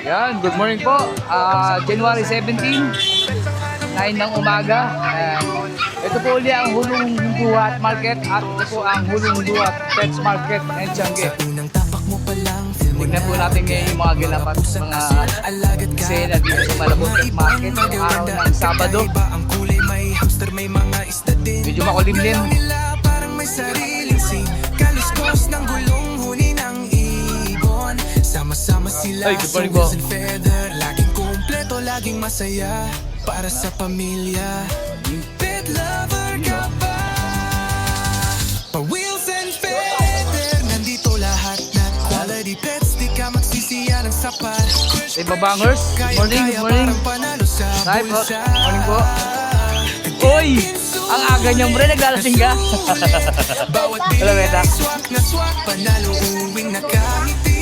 Yan, good morning po. January 17, 9 ng umaga. Ito po ulit ang Hulong Duhat Market at ito po ang Hulong Duhat Pets Market and Tiangge. Tignan po natin ngayon yung mga ginapat mga eksena dito sa Malabon Pet Market ng araw ng Sabado. Medyo makulimlim. Ay, good morning po. Laging kumpleto, laging masaya para sa pamilya. Pet lover ka ba? Pa-Wheels and Feather, nandito lahat na quality pets. Di ka magsisiya ng sapat. Hey, babangers, good morning, good morning. Hi po, good morning po. Uy, ang aga niyang bre, naglalasing ka. Hello, Beta. Swak na swak, panalo uwing nakangiti.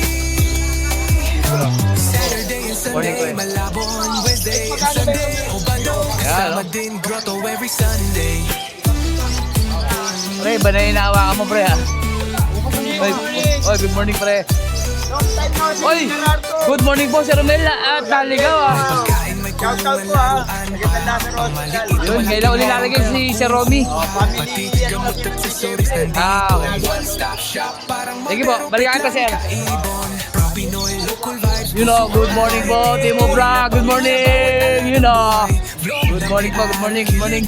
Saturday and Sunday, Malabon, Wednesday and Sunday, Obado, kasama din Grotto every Sunday. Pre, ba na inahawakan mo, pre, ha? Oy, good morning, pre. Oy, good morning po, Sir Romel. At naligaw, ha? Shoutout po, ha? Yun, kailan ulit lalagay si Sir Romy? Okay. Sige po, balikan ka, Sir. You know, good morning po, Team Obra. Good morning, you know. Good morning po, good morning, good morning.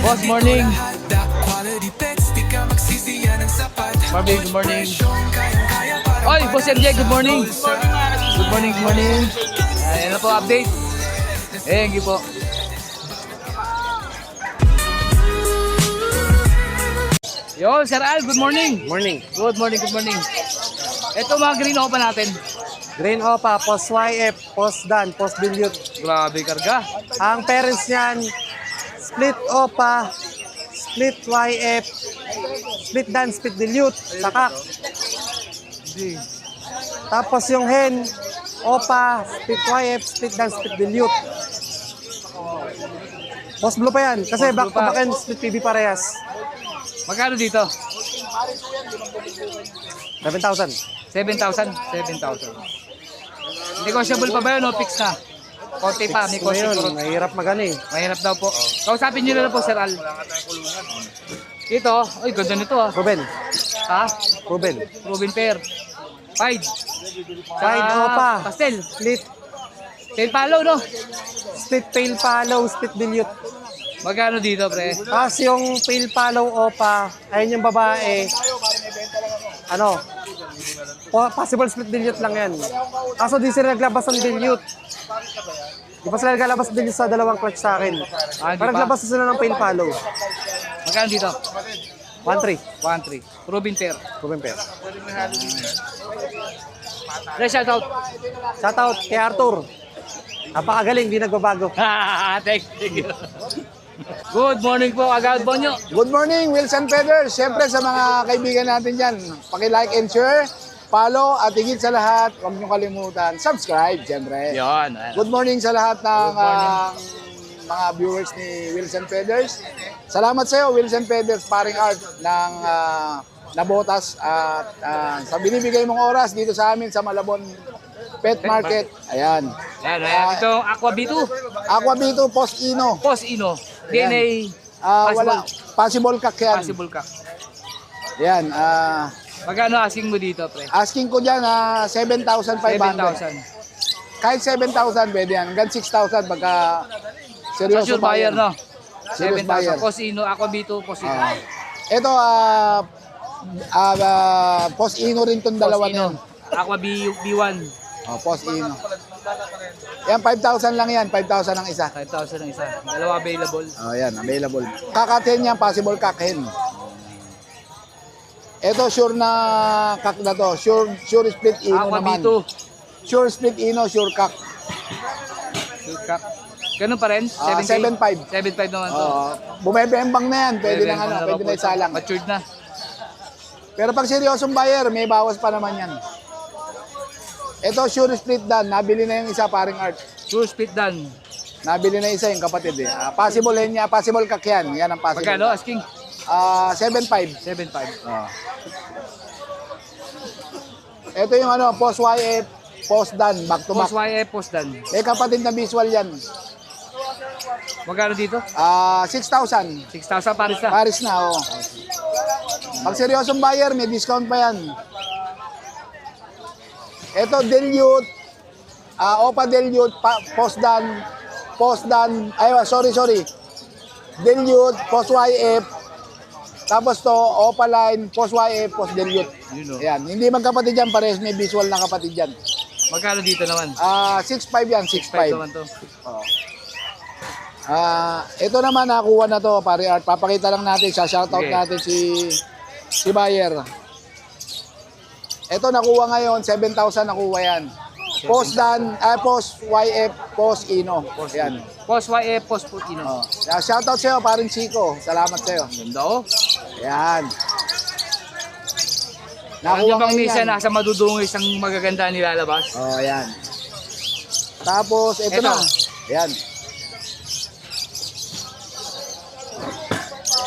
Boss, morning. Marvin, good morning. Oy, Boss MJ, good morning. Good morning, good morning. Ayan na po, update. Thank you po. Yo, Sir Al, good morning. Morning. Good morning, good morning. Ito mga green opa natin. Green Opa, Post YF, Post Dan, Post Dilute. Grabe karga. Ang parents niyan, Split Opa, Split YF, Split Dan, Split Dilute, Sakak. Tapos yung hen, Opa, Split YF, Split Dan, Split Dilute. Post Blue pa yan, kasi Post Blue back to pa. back and Split PB parehas. Magkano dito? 7,000. 7,000? 7,000. Negotiable pa ba yun o fix na? Konti pa, may konti Ngayon, kurot. mahirap magani. Mahirap daw po. Kausapin nyo na lang po, Sir Al. Ito, ay ganda nito ah. Ruben, Ha? Ruben. Ruben Pear. Pied. Pied Opa. Pastel. Split, Tail palo, no? Split Pale Follow, Split Dilute. Magkano dito, pre? Tapos yung Pale Follow Opa, ayun yung babae, ano, possible split dilute lang yan. Kaso di sila naglabas ng dilute. Di pa sila naglalabas ng dilute sa dalawang clutch sa akin. Ah, di Parang pa? naglabas na sila ng Pale Follow. Magkano dito? 1-3. 1-3. Ruben Pear. Ruben Pear. Pre, shout out. Shoutout kay Arthur. Napakagaling, di nagbabago. Thank you. Good morning po, Agad Bonyo. Good morning, Wilson Feathers. Siyempre sa mga kaibigan natin dyan, paki-like and share, follow, at higit sa lahat, huwag niyong kalimutan, subscribe, siyempre. Yun. Good morning sa lahat ng mga viewers ni Wilson Feathers. Salamat sa iyo, Wilson Feathers, paring art ng Nabotas at sa binibigay mong oras dito sa amin sa Malabon Pet Market. Ayan. Yan, ito, Aqua B2. Aqua B2 Post Ino. Post Ino. DNA. Wala. Possible kak yan. Possible ka. Yan. Magkano asking mo dito, pre? Asking ko dyan 7,500. 7,000. Kahit 7,000 pwede yan. Hanggang 6,000 pagka seryoso Sure buyer, no? Serious buyer. 7,000. Post Ino, Aqua B2, Post Ino. Ito, Post Ino rin itong dalawa Post Ino. yan. Aqua B1. Post Ino. Yan, 5,000 lang yan. 5,000 ang isa. 5,000 ang isa. Dalawa available. Yan, available. Kakatin yan, possible kakhin. Ito, sure na kak na to. Sure split Ino Aqua naman. B2. Sure split Ino, sure kak. Sukak. Ganun pa rin? 7,500. 7,500 naman to. Bumebembang na yan. Pwede na pwede na isalang. Matured na. Pero pag seryosong buyer, may bawas pa naman yan. Ito, sure split dan. Nabili na yung isa, paring art. Sure split done. Nabili na isa yung kapatid eh. Possible hen niya, possible kakyan. Yan ang possible. Magkano asking? 7.5. 7.5. Ito yung ano, post YF, post dan, back to back. Post YF, post dan. May kapatid na visual yan. Magkano dito? 6,000. 6,000 pares na. Paris na, oh. Pag seryosong buyer, may discount pa yan. Ito, Dilute. Opa Dilute, post dan, sorry. Dilute, post YF. Tapos to, Opa line, post YF, post Dilute. Yun, oh. Ayan, hindi magkapatid yan, parehas may visual na kapatid yan. Magkano dito naman? 6.5 yan, 5 6.5. naman to. Ito naman nakuha na to, pare Art. Papakita lang natin, shoutout Okay. natin si buyer. Ito nakuha ngayon, 7,000 nakuha yan. Post dan, post YF, post Ino. Yan. Post YF, post Putino. Shoutout sa'yo, paring Chico. Salamat sa'yo. Ganda, oh. Yan. Ano Nakuha bang ngayon minsan yan. nasa madudungis ang magaganda nilalabas? Yan. Tapos, ito Ito. na. Yan.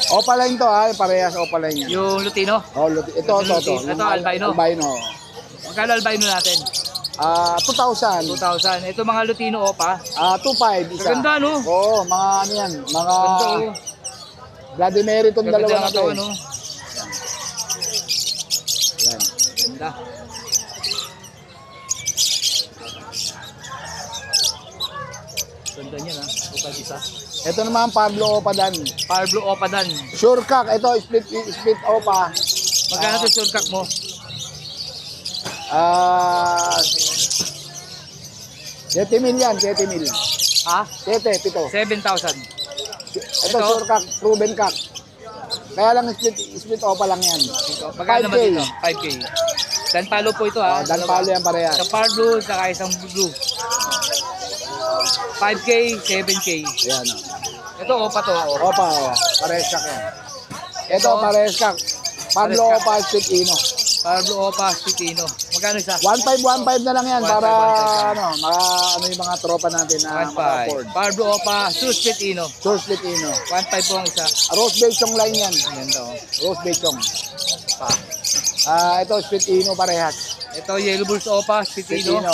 Opaline to ha, parehas opaline yan. Yung Lutino? Ito. Ito, albino. Albino. Magkano albino natin? 2,000. 2,000. Ito mga Lutino Opa. 2,500 isa. Ganda, no? Oo, mga ano yan. Mga Ganda, oh. Vladimir itong Ganda dalawa ng na to. katawan, Eh. no? Yan. Ganda. Ganda niya, ha? Bukal isa. Ito naman Pablo Opadan. Parblo Opa dan. Sure cock. Ito, split Opa. Magkano ito short cock mo? 7 mil yan, 7 mil. Ha? 7, 7. 7,000. Ito, Ito? sure cock, proven cock. Kaya lang split Opa lang yan. Magkano 5K. naman dito? 5K. Dan palo po ito, ha? Dan palo yan parehas. Sa Parblo, saka isang blue. 5K, 7K. Ayan, Ito, Opa to. Opa, parehas cock yan. Ito, parehas cock. Pablo Parehas cock. Opa, split Ino. Parblo Opa, Spitino. Magkano isa? 1,515 na lang yan 1,515 para lang. ano yung mga tropa natin na 1.5. maka-afford. Parblo Opa, Sus Spitino. Sure split Ino. 1.5 po ang isa. Rose Bechong line yan. Ganda, oh. Rose Bechong. Pa. Ito, split Ino parehas. Ito, Yellow Bulls Opa, Split Spitino. Ino.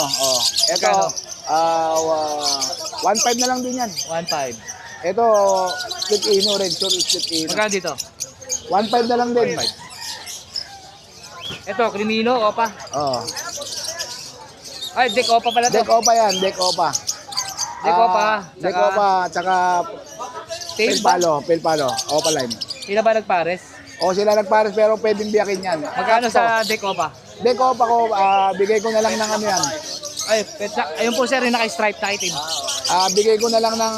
Ito, Magkano? 1,500 na lang din yan. 1.5. Ito, split Ino rin. Sure split Ino. Magkano dito? 1,500 na lang din. 1.5. Ito, Crimino, Opa. Ay, Deck Opa pala to. Deck Opa yan, Deck Opa. Deck Opa. Deck Opa, tsaka Tail ba? Pilpalo, Opa line. Sila ba nagpares? Sila nagpares pero pwedeng biyakin yan. Magkano sa Deck Opa? Deck Opa ko, bigay ko na lang ng ano yan. Ay, ayun po sir, yung naka-stripe na itim. Bigay ko na lang ng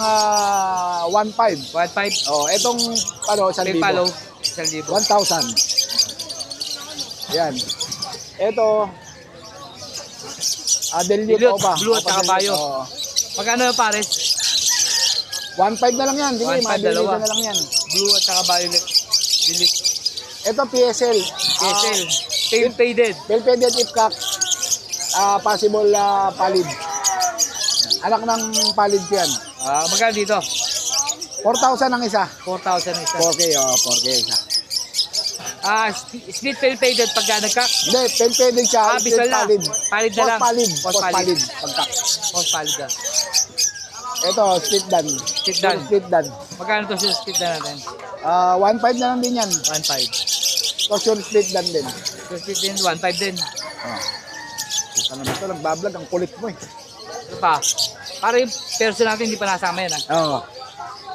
1,500. 1.5. Etong ano, 1,000. Pay follow. 1,000. 1,000. Yan. Ito, Dilute Dilute, Opa. blue at Opa saka Dilute, bayo. Magkano yung pares? 1,500 na lang yan. Sige, 1,500 mabilis dalawa. na lang yan. Blue at saka violet. Delete. Ito, PSL. Kesel. Tail faded. Belvedere Ipcock. Possible palid. Anak ng palid yan. Magkano dito? 4,000 ang isa. 4,000 isa. 4K, 4K isa. Split tail faded pagka nagka. Hindi, Belvedere siya. Visual na. palid. Palid na lang. Palid. Post palid. Pagkak. Post palid na. Ito, split dan. Split dan. Split dan. Magkano to sa split na natin? 1,500 na lang din yan. 1.5. Ito, sure split dan din. So split din, 1.5 din. Kita naman ito, nagbablog. Ang kulit mo eh. Ito pa. Para yung person natin hindi pa nasama yan. Oo.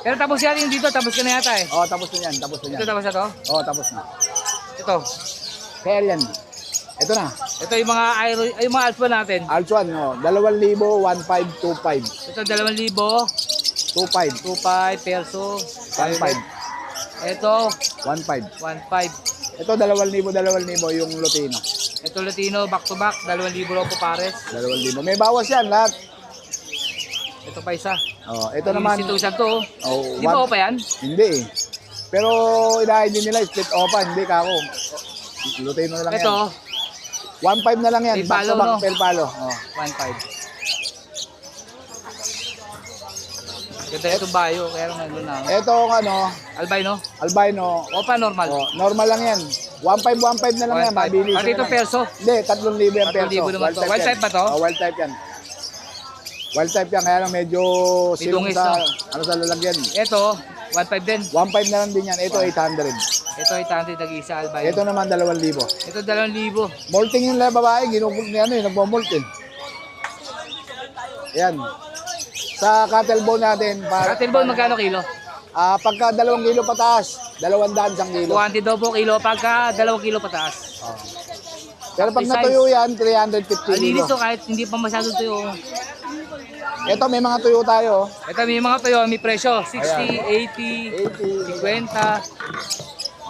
Pero tapos yan yung dito, tapos ka na yata eh. Tapos na yan. Tapos na yan. Ito tapos na to? Tapos na. Ito. Kaya yan. Ito na. Ito yung mga yung mga alpha natin. Alchuan, 2,000, 1,525. Ito 2,000, 2,500. 2.5 perso. 1,500. Ito 1,500. 1.5. Ito 2,000 yung Lutino. Ito Latino back to back 2,000 raw po pares. 2,000. May bawas yan lahat. Ito pa isa. Ito naman. Situsan to. Di ba pa yan? Hindi eh. Pero ilahin din nila split opa, hindi ka ako. Lutino na lang Ito yan. 1,500 na lang yan. Pel Back palo, to back, no? pel palo. 1.5. Ganda itong bayo, kaya naman na. Ito ang Albino? albino. Opa, normal. Oh, normal lang yan. 1.5 na lang yan, 1.5. mabilis. Pati ito perso? Hindi, 3,000 yan perso. 3,000 naman to. Wild yan. type ba to? Oh, wild type yan. Wild type yan, kaya lang medyo May silong dungis, sa, no? sa lalagyan. Ito, 1.5 din. 1.5 na lang din yan. Ito, 800. Ito, 800 nag-isa albino. Ito naman, 2,000. Ito, 2,000. Molting yung babae, ginugol niya nagmo-molting. Yan. Sa cattle bone natin, Cattle bone, magkano kilo? pagka 2 kilo pataas, 200 isang kilo. 200 daw po kilo pagka 2 kilo pataas. Pero pag Size. natuyo yan, 350 Ang linis kilo. to kahit hindi pa masyado tuyo. Ito, may mga tuyo tayo. Ito may mga tuyo, may presyo. 60, 80, 50.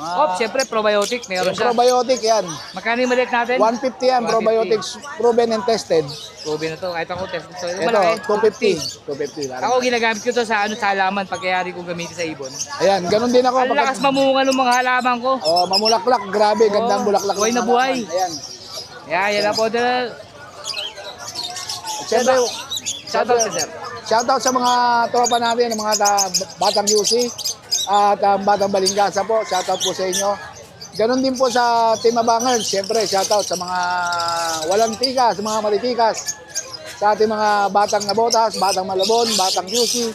Oh, siyempre probiotic, meron Yung siya. probiotic yan. Magkano yung maliit natin? 150 yan, 150. probiotics proven and tested. Proven na to, kahit ako test ito. Yung Ito, malaki, 250. 250. Ako ginagamit ko to sa sa halaman pag kayari kong gamitin sa ibon. Ayan, ganun din ako. Ang lakas mamunga ng mga halaman ko. Oh, mamulaklak, grabe, gandang bulaklak. buhay ng na buhay. halaman. Ayan. Yan na po. Siyempre, Shoutout sa sir. shoutout sa mga tropa natin, mga batang UC at batang Balingasa po. Shoutout po sa inyo. Ganon din po sa Team Abangers. Siyempre, shoutout sa mga walang tikas, sa mga malitikas. Sa ating mga batang Nabotas, batang Malabon, batang UC.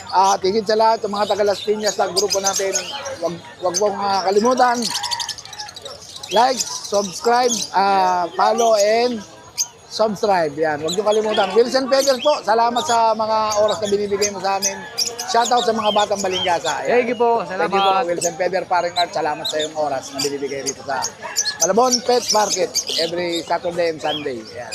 At higit sa lahat, sa mga taga Las Piñas na grupo natin, wag pong kalimutan. Like, subscribe, follow, and subscribe. Yan, huwag niyo kalimutan. Wilson Feathers po, salamat sa mga oras na binibigay mo sa amin. Shoutout sa mga batang Balingasa. Ayan. Thank you po. Thank you po, Salamat. Wilson Feather, Paring Art. Salamat sa iyong oras na binibigay dito sa Malabon Pet Market every Saturday and Sunday. Ayan.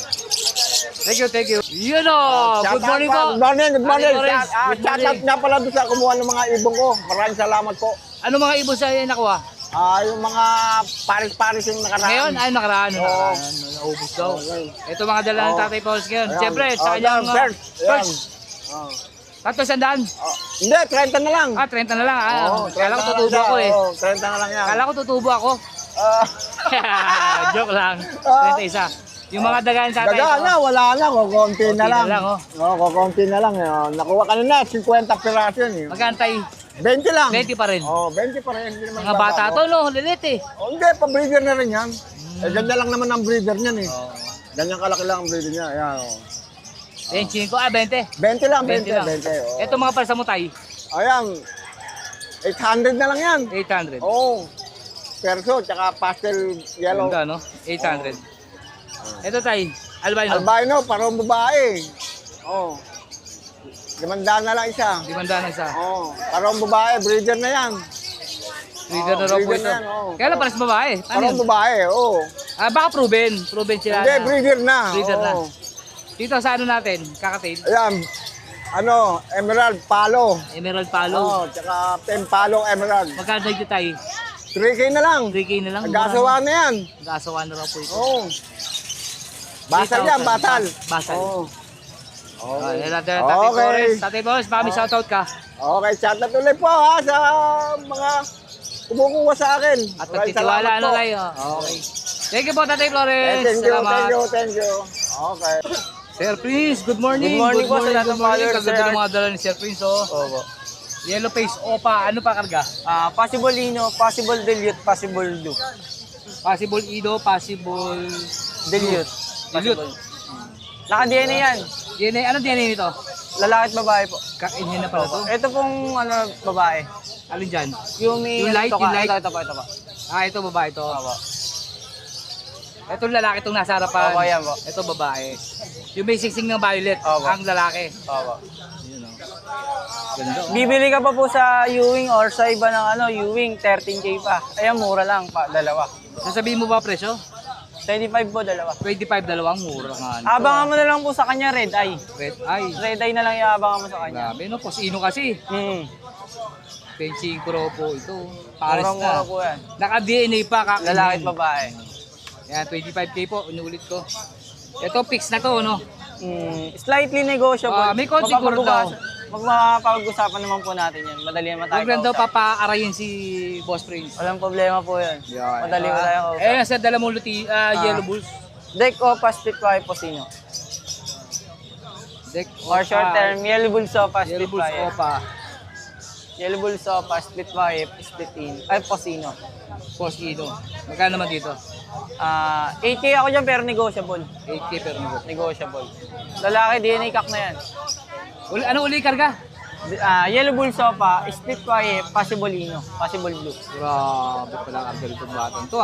Thank you, thank you. Yun o. Good morning po. Good morning, good morning. Ate Flores, good Shout out morning. nga pala doon sa kumuha ng mga ibong ko. Maraming salamat po. Ano mga ibon sa iyo nakuha? Yung mga paris-paris yung nakaraan. Ngayon, ay nakaraan. Oo. Nakaraan. Naubos daw. Ito mga dala ng Tatay Pauls ngayon. Ayan. Siyempre, sa Oh, kanyang yan, first. Yan. first. Tatlo sandaan. Hindi, 30 na lang. 30 na lang. Oo, Kala ko 30 na tutubo lang ako siya. eh. Oo, 30 na lang yan. Kala ko tutubo ako. Joke lang. 31. Yung mga dagaan sa Daga na, wala na. Kukunti na lang. oh. Kukunti na lang. Nakuha ka na 50 piraso yun. Magantay. 20 lang. 20 pa rin. 20 pa rin. Hindi naman Mga bata bababa. to, no? Lilit eh. Hindi, pa-breeder na rin yan. Ganda lang naman ang breeder niyan eh. Ganyan kalaki lang ang breeder niya. Ayan, 25, 20. 20 lang, 20 lang. 20. Ito mga palsamutay. Ayan, 800 na lang yan. 800. Oo. Perso, tsaka pastel yellow. Ganda, no? 800. Ito tay, albino. Albino, parang babae. Oo. 500 na lang isa. 500 na isa. Oo. Parang babae, breeder na yan. Breeder na raw po breeder ito. na yan, oo. Kaya lang pares babae. Ano Parang yun? babae, oo. Baka proven. Proven sila. Hindi, na- breeder na. Breeder na. Oo. Dito sa ano natin, kakatail. Ayan, emerald palo. Emerald palo. Oo, tsaka palo emerald. Magkano dito tayo? 3K na lang. 3K na lang. Nag-asawa na yan. Nag-asawa na raw po ito. Oo. Basal 3,000. yan, basal. Basal. Oo. Okay. Tatay Okay. Flores. Tatay Flores, mami shoutout ka. Okay, shoutout ulit po ha sa mga kumukuha sa akin. At Maraming nagtitiwala salamat na po. kayo. Okay. Thank you po, Tatay Flores. Thank you, Salamat. thank you. Okay. Sir Prince, good morning. Good morning po sa lahat ng followers, Kaganda sir. ng mga dala ni Sir Prince, oh. Opo. Yellow face, opa. Ano pa karga? Possible Ino, possible Dilute, possible Do. Possible Ido, possible... Dilute. Dilute. Naka-DNA yan. DNA, ano DNA nito? Lalaki at babae po. Kainhin na pala to. Ito pong babae. Alin dyan? Yung may Yung light, ito ka. yung light. Ito po. Ito babae to. Opo. Ito lalaki itong nasa harapan. Opo, yan po. Ito babae. Yung may singsing ng violet, Opo. ang lalaki. Opo. Yun, oh. Ganda, oh. Bibili ka pa po sa Ewing or sa iba ng Ewing, 13K pa. Ayan, mura lang pa, dalawa. Sasabihin mo ba presyo? 25 po, dalawa. 25 dalawang mura nga. Abangan mo na lang po sa kanya, Red Eye. Red eye. Red Eye na lang iabangan mo sa kanya. Grabe no, posino kasi. Hmm. Fencing pro po ito. Pares Mura-mura na. po yan. Naka-DNA pa kakainin. Lalaki at babae. Yan, 25k po. Inuulit ko. Ito, fix na to, no? Slightly negotiable. May konti siguro daw. Magpapag-usapan naman po natin yan. Madali naman tayo. Huwag lang daw kausap. papaarayin si Boss Prince. Walang problema po yan. Madali mo tayo kausap. Eh, sa dala mong Yellow Bulls. Deck o Pastit Posino. Deck Or short term, Yellow Bull Sopa, Yellow split Bulls wire. Opa. Yellow Bull Sopa, split wire, split in. Ay, Posino. Posino. Magkano naman dito? 8K ako dyan pero negotiable. 8K per minuto. Negotiable. Lalaki, DNA cock na yan. Ano uli karga? Yellow Bull Sopa, split wire, possible ino, possible blue. Grabe pala ang ganito batang to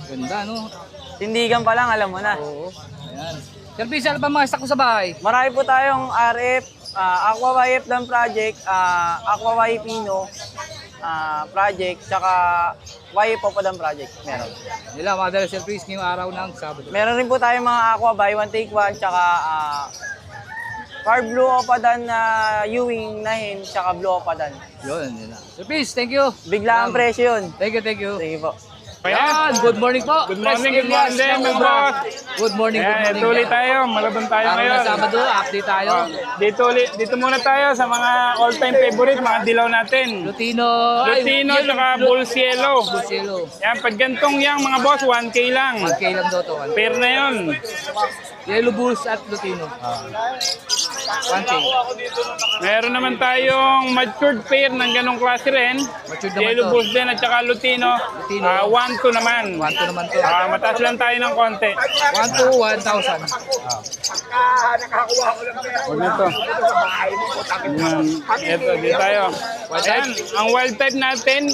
Ganda no? Tindigan pa lang, alam mo na. Oo. Ayan. Sir Pisa, ano pa mga stock ko sa bahay? Marami po tayong RF, Aqua YF Dan Project, Aqua YF Pino Project, tsaka YF Popadan Project. Meron. Nila mga dala Sir Pisa ngayong araw ng Sabado. Meron rin po tayong mga Aqua Buy One Take One, tsaka Far Blue Opadan na Ewing na hen, tsaka Blue Opadan. Yun, nila. Sir Pisa, thank you. Bigla ang presyo yun. Thank you, thank you. Sige po. Ayan, good morning po. Good morning, Press good morning Elias din, ng mga Ubra. boss. Good morning, good Ayan, morning. ito ulit tayo. Malabang tayo Araw ngayon. na Sabado, update tayo. Dito muna tayo sa mga all-time favorite, mga dilaw natin. Lutino. Lutino tsaka Bulls Yellow. Bulsielo. Yan, pag gantong yang mga boss, 1K lang. 1K lang daw to. Pair na yun. Yellow Bulls at Lutino. 1K. Meron naman tayong matured pair ng ganong klase rin. Matured naman Yellow to. Bulls din at saka Lutino. Lutino. 1-2 naman. 1-2 naman to. Mataas lang tayo ng konti. 1 to 1,000. Huwag nito. Ito, dito tayo. Ayan, ang wild type natin,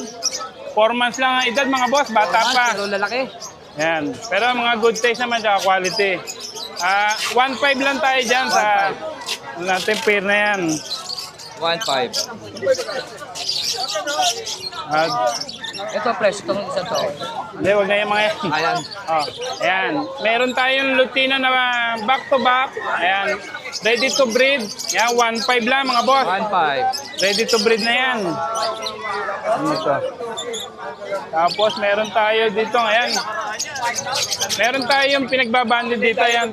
4 months lang ang edad mga boss, bata pa. Pero lalaki. Ayan. Pero mga good taste naman, tsaka quality. 1.5 lang tayo dyan sa natin pair na yan. 1.5. At, Ito presyo itong isang to. hindi, huwag na yung mga yan. Ayan. Oh, ayan. Meron tayong Lutino na back to back. Ayan. Ready to breed. Ayan, 1.5 lang mga boss. 1.5. Ready to breed na yan. Ano to? Tapos meron tayo dito ngayon. Meron tayong pinagbabanded dito yan.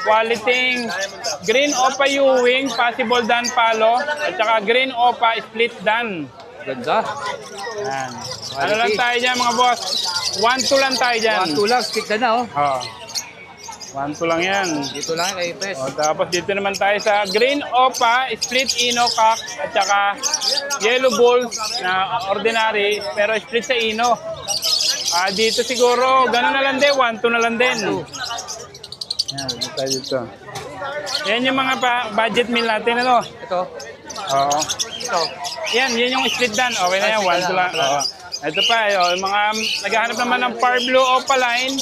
Quality Green Opa Ewing, possible Dan Palo, at saka Green Opa Split Dan. Ganda. Yan. Ano lang tayo dyan mga boss? 1-2 lang tayo dyan. 1-2 lang. Stick na oh. Oh. 1-2 lang yan. Dito lang kay Pres. O, tapos dito naman tayo sa Green Opa, Split Ino Cock, at saka Yellow Bulls na ordinary, pero split sa Ino. Dito siguro, gano'n na lang din, 1-2 na lang din. Yan, dito tayo dito. Yan yung mga budget meal natin, ano? Ito. Oo. Ito. Yan yung split dan. Okay na yan, 1-2 lang. Oo. Ito pa, yung mga naghahanap naman ng Far Blue Opaline.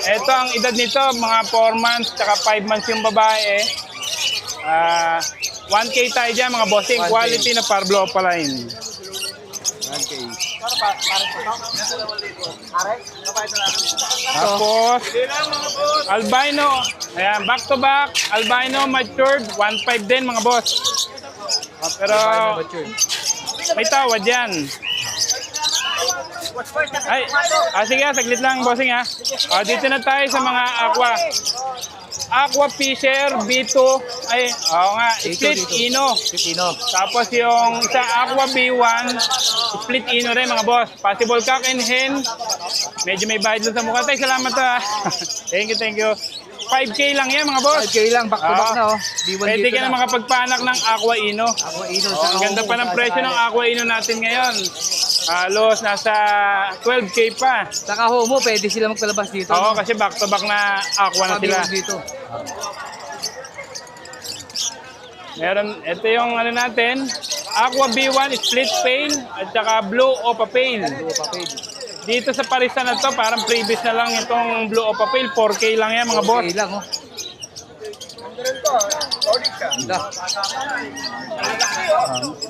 Ito ang edad nito, mga 4 months, tsaka 5 months yung babae. 1K tayo dyan, mga bossing. 1K. Quality na Far Blue Opaline. 1K. Tapos, albino. Ayan, back to back. Albino matured. 1.5 din, mga boss. Pero, Mature. may tawad yan. Ay, sige, saglit lang, bossing ha. Dito na tayo sa mga aqua. Aqua Fisher B2. Ay, oo nga, split Dito. Ino. Lutino. Tapos yung sa Aqua B1, split Ino rin mga boss. Possible cock and hen. Medyo may bayad doon sa mukha. Tay, salamat ha. Thank you. 5K lang yan mga boss. 5K lang. Back to back na oh. B1 Pwede dito ka na makapagpanak ng Aqua Ino. Ako ino. Ang ganda pa ng presyo ng Aqua Ino natin ngayon. Halos nasa 12K pa. Saka homo, pwede sila magpalabas dito. Oo, kasi back to back na Aqua na sila. B1 dito. Meron, ito yung ano natin, Aqua B1 split pail at saka Blue Opa pail. Blue papel. Dito sa Parisa na to, parang previous na lang itong Blue Opa pail, 4K lang yan mga boss. Okay lang oh. Ganda.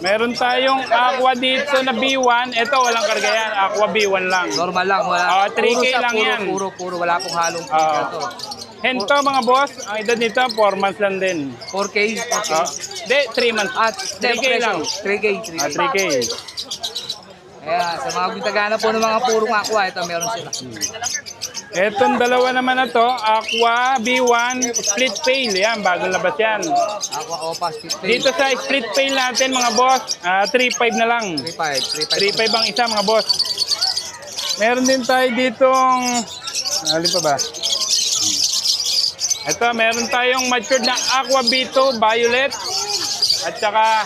Meron tayong Aqua dito na B1, ito walang karga yan, Aqua B1 lang. Normal lang. Wala. 3K Puro sa lang puro, yan. Puro. Wala pong halong pika to. Hento mga boss, ang edad nito 4 months lang din. 4K. Hindi, 3 months. At 3K lang. 3K. 3K. Kaya sa mga gutagana po ng mga purong aqua, ito meron sila. Etong dalawa naman na to, Aqua B1 split pail. Yan, bagong labas yan. Aqua Opa Split Pail. Dito sa split pail natin mga boss, 3.5 na lang. 3.5. 3.5 ang isa mga boss. Meron din tayo ditong, alin pa ba? Ito, meron tayong matured na Aqua B2 Violet at saka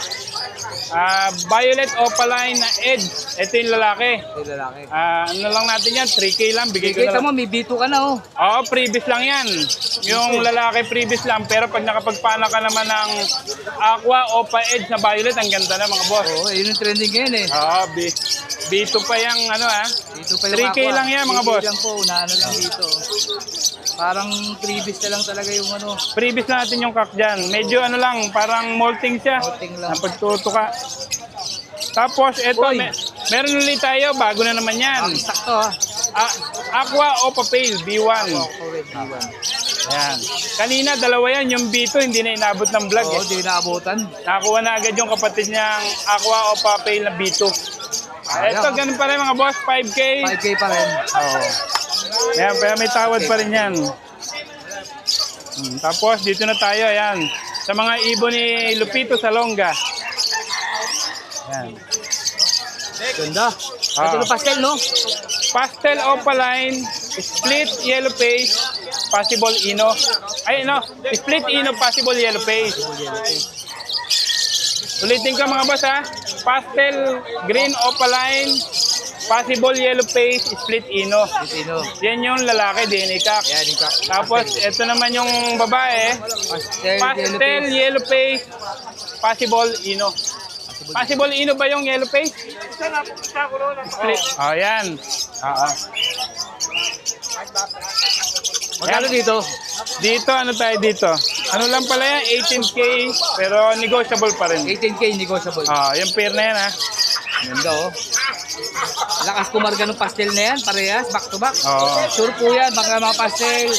Violet Opaline na Edge. Ito yung lalaki. Ito yung lalaki. Ano lang natin yan, 3K lang. Bigay ko na Kita lang. mo, may B2 ka na oh. Oo, previous lang yan. Yung lalaki previous lang. Pero pag nakapagpana ka naman ng Aqua Opa Edge na Violet, ang ganda na mga boss. Oo, yun yung trending ngayon eh. Oo, B2 pa yung ano Dito pa yung 3K aqua. lang yan mga boss. 3K lang po, unahan lang dito. Parang previous na lang talaga yung ano. Previous na natin yung kak dyan. Medyo ano lang, parang molting siya. Molting lang. Napagtutuka. Tapos, eto, Uy. meron ulit tayo. Bago na naman yan. Ang sakto ha. Aqua Opa Pale B1. Correct, B1. Yan. Kanina, dalawa yan. Yung B2, hindi na inabot ng vlog. Oo, di naabutan. Nakakuha na agad yung kapatid niyang Aqua Opa Pale na B2. Ito, ganun pa rin mga boss. 5K. 5K pa rin. Oo. Ayan, pero may tawad pa rin yan. Tapos, dito na tayo. Ayan. Sa mga ibon ni Lupito Salonga. Ayan. Ganda. Ito yung pastel, no? Pastel Opaline, Split Yellow Face, Possible Ino. Ay, no. Split Ino, Possible Yellow Face. Ulitin ko mga boss ha. Pastel Green Opaline, Possible Yellow Face, Split Ino. Ito. Yan yung lalaki, DNA Kak. Ayan, yung Tapos, ito naman yung babae. pastel, Pastel Yellow Face, Possible Ino. Possible Ino ba yung yellow face? Split. Oh, yan. Oo. Magkano dito? Dito, ano tayo dito? Ano lang pala yan? 18K, pero negotiable pa rin. 18K negotiable. Yung pair na yan ha. Ganda oh. Lakas kumarga ng pastel na yan, parehas, back to back. Oo. Sure po yan, mga pastel,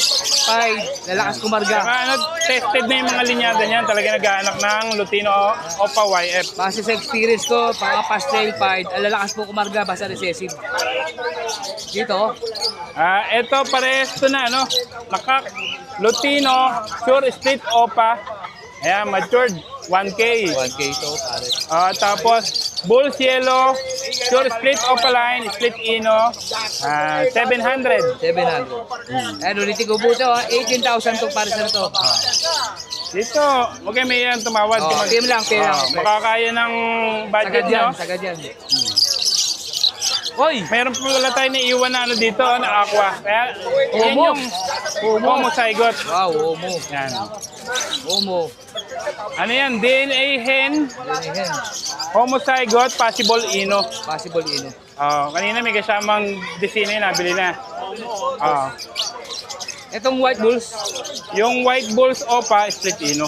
pie, lalakas kumarga. Saka ano, tested na yung mga linyada niyan. Talaga nag-aanak ng Lutino Opa YF. Base sa experience ko, mga pastel, pie, lalakas po kumarga, basta recessive. Dito, Ito parehas to na ano. Nakak, Lutino, Sure Split Opa. Ayan, matured. 1K. 1K ito, pare. Tapos, Bulls Yellow, Sure Split Opaline, Split Ino, 700. 700. Ayan, ulitin ko po ito, 18,000 to para sa ito. Dito, okay, may yan tumawad. Oh, PM lang, PM lang. Makakaya ng budget Sagad yan, nyo. sagad yan. Hoy! Meron po wala tayo na iwan na ano dito, na aqua. Kaya, yan Homo. yung homozygote. Wow, Omo. Yan. Omo. Ano yan? DNA hen, Yan, yan. homozygote, possible ino. Possible ino. Kanina may kasamang disino yun, nabili na. Itong white bulls, Yung white bulls opa, split ino.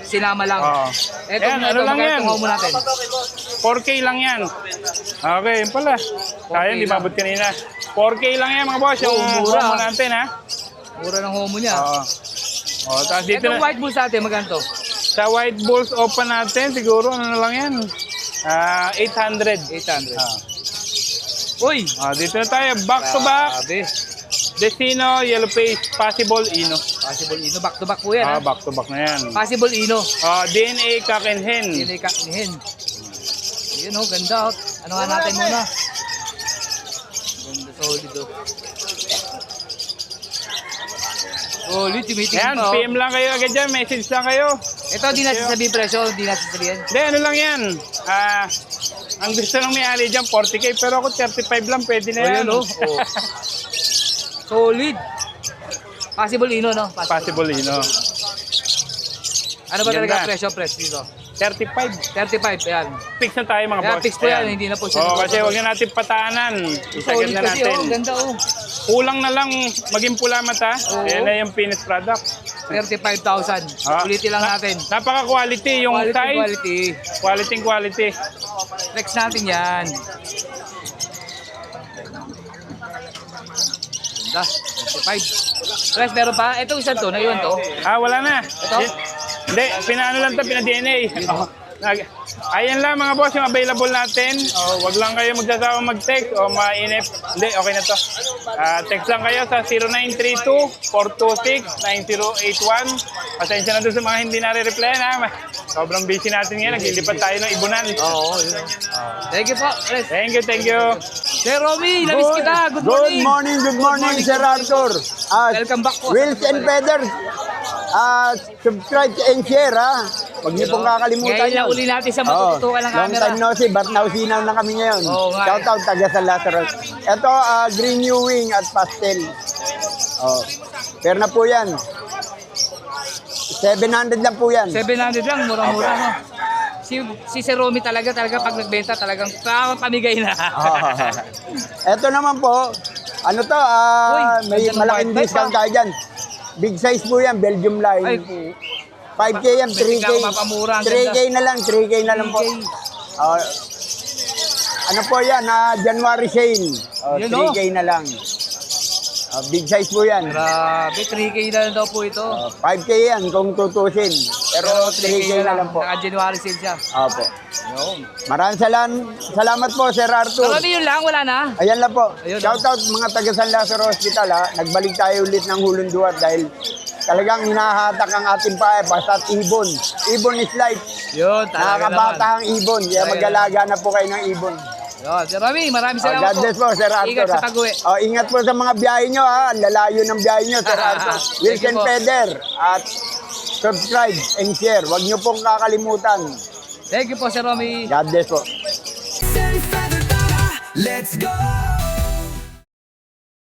sinama lang. Yan, ano lang yan? Itong homo natin. 4K lang yan. Okay, yun pala. Sayang, di mabot kanina. 4K lang yan mga boss, yung mura. homo natin ha. Mura ng homo niya. Tapos dito Itong na, white bulls natin, magkano to? sa white bulls opa natin, siguro ano na lang yan. 800. 800. Uy! Dito na tayo, back to back. Grabe. Desino, yellow face, possible ino. Possible ino. Back to back po yan. Back to back na yan. Possible ino. DNA, cock and hen. Yan ay kakinihin. Yun oh, ganda oh. Ano nga natin muna? Ganda, solid oh. Solid, tumitingin Yan, pa oh. PM lang kayo agad dyan, message lang kayo. Ito, di natin sabihin presyo, di natin sabihin. Hindi, ano lang yan. Ang gusto ng may-ari dyan, 40K, pero ako 35 lang, pwede na yan. Oh. Solid. Possible ino, no? Possible ino. Ano ba talaga Ganda. presyo, press dito? 35. 35, yan. Fix na tayo mga Kaya boss. fix po yan, Ayan. hindi na po siya. Kasi huwag na natin pataanan. Isagad Solid na kasi natin. oh, ganda oh. Kulang na lang maging pula mata. Oo. Ayan na yung finished product. 35,000. Ulitin lang natin. Napaka-quality yung Quality, size. quality. Quality. Flex natin yan. Ganda. 35. Press, meron pa? Ito isang to, naiwan to. Wala na. Ito? Hindi, pinaano lang ito, pina-DNA. Ayan lang mga boss yung available natin. Wag lang kayo magsasawa mag-text o mainip. Hindi, okay na to. Text lang kayo sa 0932-426-9081. Pasensya na doon sa mga hindi nare-replyan ha. Sobrang busy natin ngayon. Naglilipat tayo ng ibunan. Oo, yun. Thank you po, Press. Thank you. Sir Romy, namiss kita. Good morning. Good morning, Sir Arthur. Welcome back po. Wheels and Feathers. Subscribe and share, ha. Huwag niyo pong kakalimutan Ngayon lang yun. uli natin sa Oo. matututukan ng Long camera. time no see, but nausinaw na kami ngayon. Oo nga. Shout out taga San Lazaro. Ito, green new wing at pastel. Oh. Pero na po yan. 700 lang po yan. 700 lang, mura-mura no. Si Sir Romy talaga pag nagbenta talagang pamigay na. Ito naman po, ano to, Uy, may ganda ng malaking white discount tayo dyan. Big size po yan, Belgium Ay, line. 5K yan, 3K. Bigla mapamura, ang 3K na lang, 3K na lang po. 3K. Ano po yan, January sale. Yun, 3K na lang. Big size po yan. Grabe, 3K na lang daw po ito. 5K yan kung tutusin. Pero 3K na lang po. Naka-January sale siya. Opo. Maraming salamat po, Sir Arthur. Marami yun lang, wala na. Ayan lang po. Ayun, Shoutout mga taga San Lazaro Hospital, ha. Nagbalik tayo ulit ng Hulong Duat dahil talagang hinahatak ang ating pae basta't ibon. Ibon is life. Yun, talaga Nakakabata naman. ang ibon. Kaya Talaga mag-alaga na po kayo ng ibon. Yun, Sir Romy, maraming salamat God bless po, Sir Arthur. Ingat sa ha. pag-uwi. Ingat po sa mga biyahe nyo, ha. Ang lalayo ng biyahe nyo, Sir Arthur. Thank you Wilson po. Peder. At subscribe and share. Huwag nyo pong kakalimutan. Thank you po, Sir Romy. God bless po. Let's go!